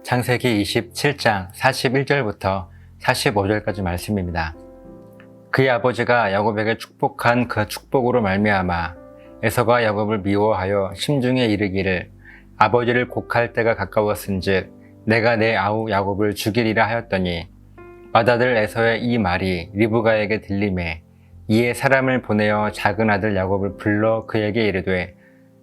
창세기 27장 41절부터 45절까지 말씀입니다. 그의 아버지가 야곱에게 축복한 그 축복으로 말미암아 에서가 야곱을 미워하여 심중에 이르기를 아버지를 곡할 때가 가까웠은즉 내가 내 아우 야곱을 죽이리라 하였더니 맏아들 에서의 이 말이 리브가에게 들리매 이에 사람을 보내어 작은 아들 야곱을 불러 그에게 이르되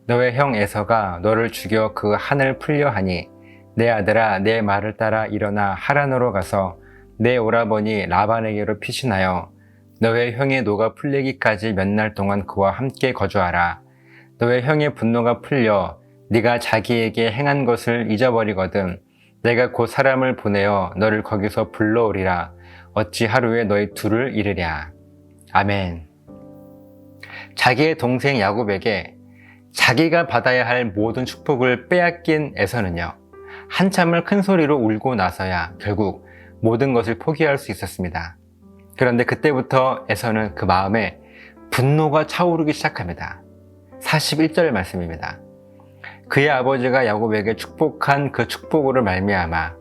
너의 형 에서가 너를 죽여 그 한을 풀려 하니 내 아들아 내 말을 따라 일어나 하란으로 가서 내 오라버니 라반에게로 피신하여 너의 형의 노가 풀리기까지 몇 날 동안 그와 함께 거주하라. 너의 형의 분노가 풀려 네가 자기에게 행한 것을 잊어버리거든 내가 곧 사람을 보내어 너를 거기서 불러오리라. 어찌 하루에 너희 둘을 이르랴. 아멘. 자기의 동생 야곱에게 자기가 받아야 할 모든 축복을 빼앗긴 에서는요, 한참을 큰 소리로 울고 나서야 결국 모든 것을 포기할 수 있었습니다. 그런데 그때부터 에서는 그 마음에 분노가 차오르기 시작합니다. 41절 말씀입니다. 그의 아버지가 야곱에게 축복한 그 축복으로 말미암아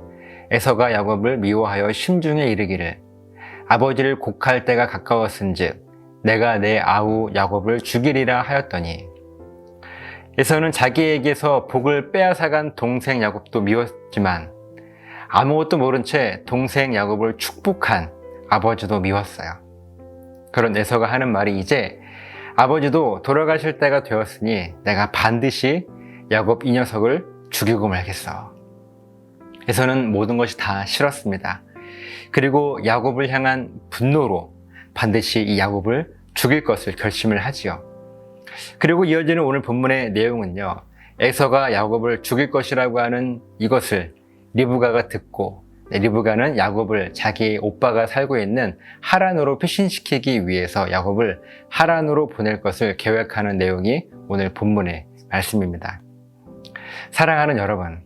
에서가 야곱을 미워하여 심중에 이르기를 아버지를 곡할 때가 가까웠은즉 내가 내 아우 야곱을 죽이리라 하였더니 에서는 자기에게서 복을 빼앗아간 동생 야곱도 미웠지만 아무것도 모른 채 동생 야곱을 축복한 아버지도 미웠어요. 그런 에서가 하는 말이 이제 아버지도 돌아가실 때가 되었으니 내가 반드시 야곱 이 녀석을 죽이고 말겠어. 에서는 모든 것이 다 싫었습니다. 그리고 야곱을 향한 분노로 반드시 이 야곱을 죽일 것을 결심을 하지요. 그리고 이어지는 오늘 본문의 내용은요, 에서가 야곱을 죽일 것이라고 하는 이것을 리브가가 듣고 리브가는 야곱을 자기 오빠가 살고 있는 하란으로 피신시키기 위해서 야곱을 하란으로 보낼 것을 계획하는 내용이 오늘 본문의 말씀입니다. 사랑하는 여러분,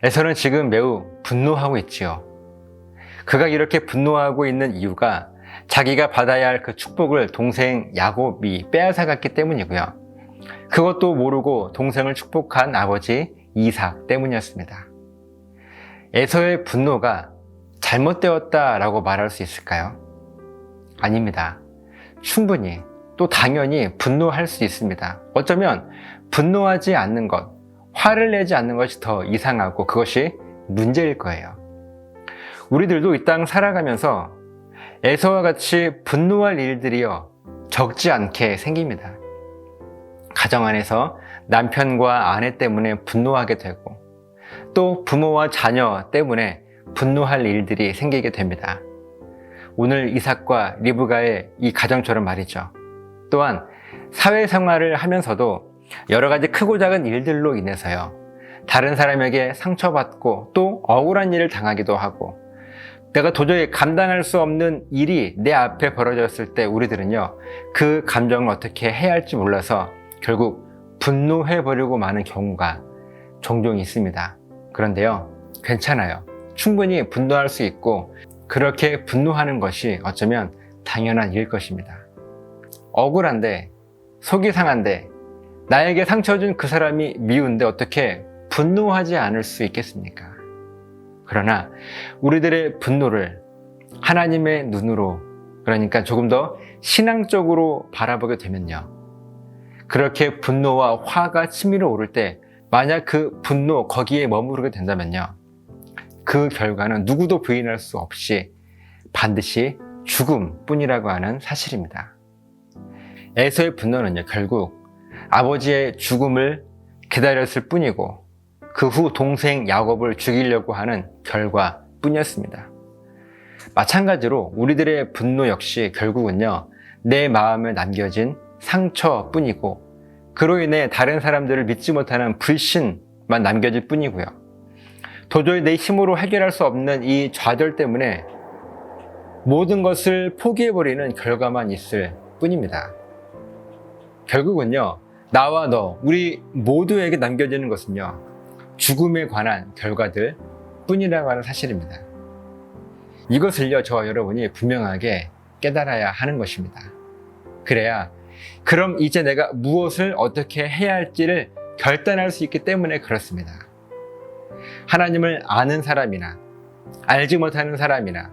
에서는 지금 매우 분노하고 있지요. 그가 이렇게 분노하고 있는 이유가 자기가 받아야 할 그 축복을 동생 야곱이 빼앗아갔기 때문이고요. 그것도 모르고 동생을 축복한 아버지 이삭 때문이었습니다. 에서의 분노가 잘못되었다라고 말할 수 있을까요? 아닙니다. 충분히 또 당연히 분노할 수 있습니다. 어쩌면 분노하지 않는 것, 화를 내지 않는 것이 더 이상하고 그것이 문제일 거예요. 우리들도 이 땅 살아가면서 에서와 같이 분노할 일들이요 적지 않게 생깁니다. 가정 안에서 남편과 아내 때문에 분노하게 되고 또 부모와 자녀 때문에 분노할 일들이 생기게 됩니다. 오늘 이삭과 리브가의 이 가정처럼 말이죠. 또한 사회생활을 하면서도 여러 가지 크고 작은 일들로 인해서요, 다른 사람에게 상처받고 또 억울한 일을 당하기도 하고 내가 도저히 감당할 수 없는 일이 내 앞에 벌어졌을 때 우리들은요, 그 감정을 어떻게 해야 할지 몰라서 결국 분노해버리고 마는 경우가 종종 있습니다. 그런데요, 괜찮아요. 충분히 분노할 수 있고 그렇게 분노하는 것이 어쩌면 당연한 일일 것입니다. 억울한데, 속이 상한데, 나에게 상처 준 그 사람이 미운데 어떻게 분노하지 않을 수 있겠습니까? 그러나 우리들의 분노를 하나님의 눈으로, 그러니까 조금 더 신앙적으로 바라보게 되면요, 그렇게 분노와 화가 치밀어 오를 때 만약 그 분노 거기에 머무르게 된다면요, 그 결과는 누구도 부인할 수 없이 반드시 죽음뿐이라고 하는 사실입니다. 에서의 분노는요, 결국 아버지의 죽음을 기다렸을 뿐이고 그 후 동생 야곱을 죽이려고 하는 결과뿐이었습니다. 마찬가지로 우리들의 분노 역시 결국은요, 내 마음에 남겨진 상처뿐이고 그로 인해 다른 사람들을 믿지 못하는 불신만 남겨질 뿐이고요. 도저히 내 힘으로 해결할 수 없는 이 좌절 때문에 모든 것을 포기해버리는 결과만 있을 뿐입니다. 결국은요, 나와 너, 우리 모두에게 남겨지는 것은요, 죽음에 관한 결과들 뿐이라고 하는 사실입니다. 이것을요, 저와 여러분이 분명하게 깨달아야 하는 것입니다. 그래야 그럼 이제 내가 무엇을 어떻게 해야 할지를 결단할 수 있기 때문에 그렇습니다. 하나님을 아는 사람이나 알지 못하는 사람이나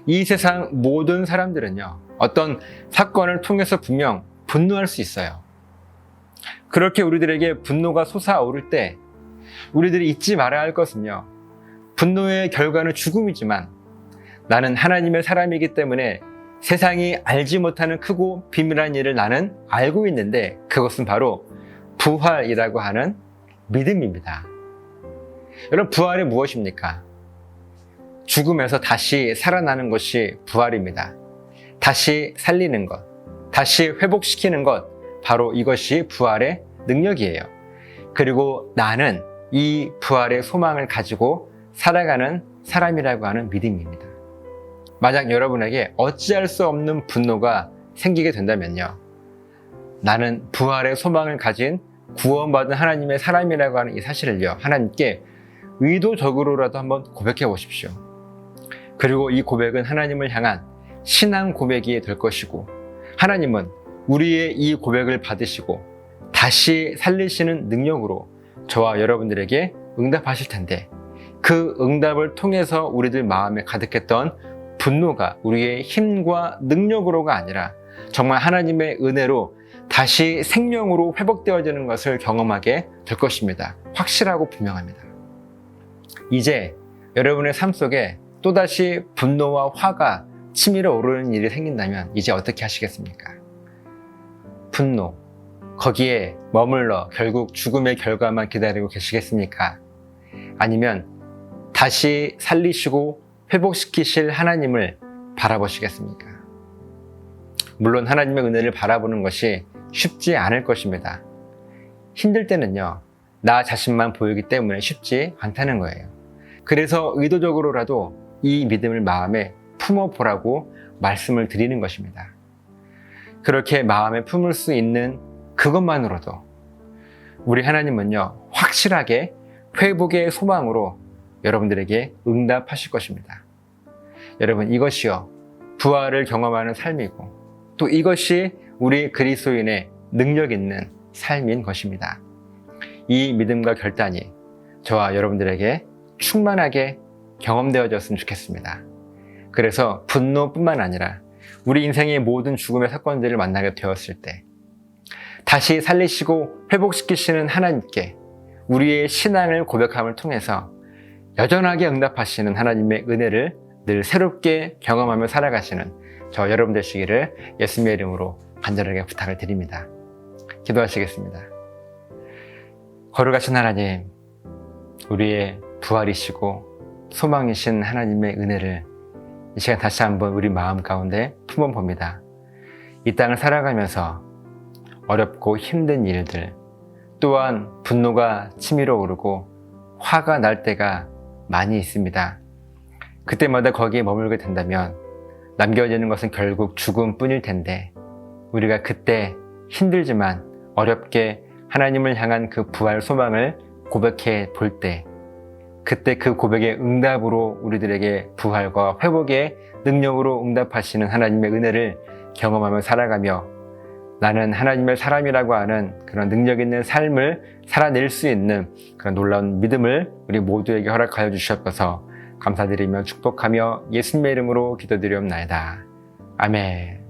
이 세상 모든 사람들은요, 어떤 사건을 통해서 분명 분노할 수 있어요. 그렇게 우리들에게 분노가 솟아오를 때 우리들이 잊지 말아야 할 것은요, 분노의 결과는 죽음이지만 나는 하나님의 사람이기 때문에 세상이 알지 못하는 크고 비밀한 일을 나는 알고 있는데 그것은 바로 부활이라고 하는 믿음입니다. 여러분, 부활이 무엇입니까? 죽음에서 다시 살아나는 것이 부활입니다. 다시 살리는 것, 다시 회복시키는 것, 바로 이것이 부활의 능력이에요. 그리고 나는 이 부활의 소망을 가지고 살아가는 사람이라고 하는 믿음입니다. 만약 여러분에게 어찌할 수 없는 분노가 생기게 된다면요, 나는 부활의 소망을 가진 구원받은 하나님의 사람이라고 하는 이 사실을요, 하나님께 의도적으로라도 한번 고백해 보십시오. 그리고 이 고백은 하나님을 향한 신앙 고백이 될 것이고, 하나님은 우리의 이 고백을 받으시고 다시 살리시는 능력으로 저와 여러분들에게 응답하실 텐데, 그 응답을 통해서 우리들 마음에 가득했던 분노가 우리의 힘과 능력으로가 아니라 정말 하나님의 은혜로 다시 생명으로 회복되어지는 것을 경험하게 될 것입니다. 확실하고 분명합니다. 이제 여러분의 삶 속에 또다시 분노와 화가 치밀어 오르는 일이 생긴다면 이제 어떻게 하시겠습니까? 분노, 거기에 머물러 결국 죽음의 결과만 기다리고 계시겠습니까? 아니면 다시 살리시고 회복시키실 하나님을 바라보시겠습니까? 물론 하나님의 은혜를 바라보는 것이 쉽지 않을 것입니다. 힘들 때는요, 나 자신만 보이기 때문에 쉽지 않다는 거예요. 그래서 의도적으로라도 이 믿음을 마음에 품어보라고 말씀을 드리는 것입니다. 그렇게 마음에 품을 수 있는 그것만으로도 우리 하나님은요, 확실하게 회복의 소망으로 여러분들에게 응답하실 것입니다. 여러분, 이것이요, 부활을 경험하는 삶이고 또 이것이 우리 그리스도인의 능력 있는 삶인 것입니다. 이 믿음과 결단이 저와 여러분들에게 충만하게 경험되어졌으면 좋겠습니다. 그래서 분노뿐만 아니라 우리 인생의 모든 죽음의 사건들을 만나게 되었을 때 다시 살리시고 회복시키시는 하나님께 우리의 신앙을 고백함을 통해서 여전하게 응답하시는 하나님의 은혜를 늘 새롭게 경험하며 살아가시는 저 여러분 되시기를 예수님의 이름으로 간절하게 부탁을 드립니다. 기도하시겠습니다. 거룩하신 하나님, 우리의 부활이시고 소망이신 하나님의 은혜를 이 시간 다시 한번 우리 마음 가운데 품어봅니다. 이 땅을 살아가면서 어렵고 힘든 일들, 또한 분노가 치밀어 오르고 화가 날 때가 많이 있습니다. 그때마다 거기에 머물게 된다면 남겨지는 것은 결국 죽음뿐일 텐데, 우리가 그때 힘들지만 어렵게 하나님을 향한 그 부활 소망을 고백해 볼 때, 그때 그 고백의 응답으로 우리들에게 부활과 회복의 능력으로 응답하시는 하나님의 은혜를 경험하며 살아가며 나는 하나님의 사람이라고 하는 그런 능력 있는 삶을 살아낼 수 있는 그런 놀라운 믿음을 우리 모두에게 허락하여 주시옵소서. 감사드리며 축복하며 예수님의 이름으로 기도드리옵나이다. 아멘.